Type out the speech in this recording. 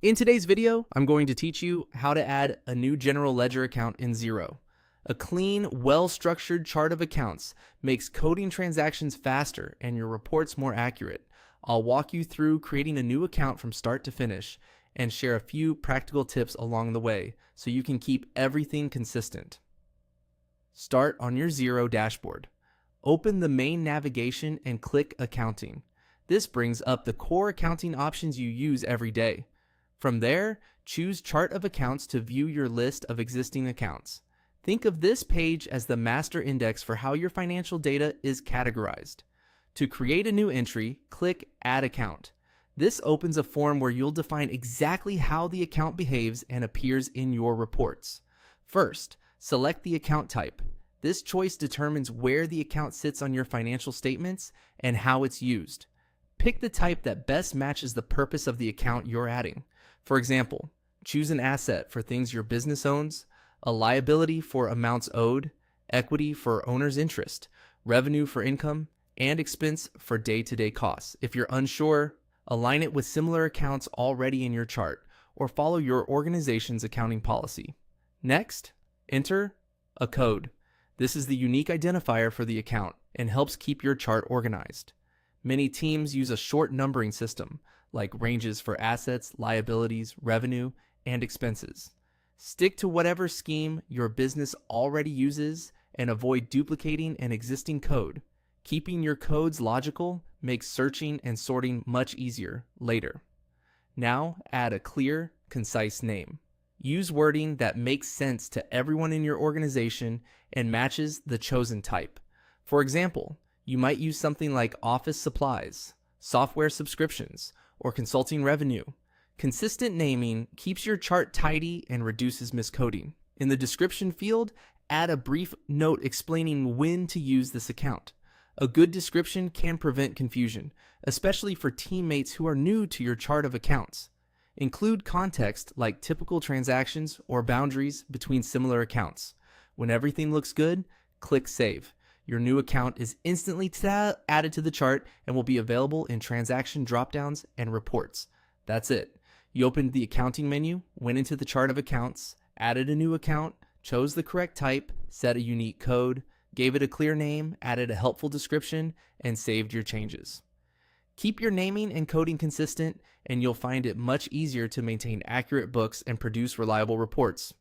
In today's video, I'm going to teach you how to add a new general ledger account in Xero. A clean, well-structured chart of accounts makes coding transactions faster and your reports more accurate. I'll walk you through creating a new account from start to finish and share a few practical tips along the way so you can keep everything consistent. Start on your Xero dashboard. Open the main navigation and click Accounting. This brings up the core accounting options you use every day. From there, choose Chart of Accounts to view your list of existing accounts. Think of this page as the master index for how your financial data is categorized. To create a new entry, click Add Account. This opens a form where you'll define exactly how the account behaves and appears in your reports. First, select the account type. This choice determines where the account sits on your financial statements and how it's used. Pick the type that best matches the purpose of the account you're adding. For example, choose an asset for things your business owns, a liability for amounts owed, equity for owner's interest, revenue for income, and expense for day-to-day costs. If you're unsure, align it with similar accounts already in your chart, or follow your organization's accounting policy. Next, enter a code. This is the unique identifier for the account and helps keep your chart organized. Many teams use a short numbering system, like ranges for assets, liabilities, revenue, and expenses. Stick to whatever scheme your business already uses and avoid duplicating an existing code. Keeping your codes logical makes searching and sorting much easier later. Now add a clear, concise name. Use wording that makes sense to everyone in your organization and matches the chosen type. For example, you might use something like office supplies, software subscriptions, or consulting revenue. Consistent naming keeps your chart tidy and reduces miscoding. In the description field, add a brief note explaining when to use this account. A good description can prevent confusion, especially for teammates who are new to your chart of accounts. Include context like typical transactions or boundaries between similar accounts. When everything looks good, click Save. Your new account is instantly added to the chart and will be available in transaction dropdowns and reports. That's it. You opened the accounting menu, went into the chart of accounts, added a new account, chose the correct type, set a unique code, gave it a clear name, added a helpful description, and saved your changes. Keep your naming and coding consistent, and you'll find it much easier to maintain accurate books and produce reliable reports.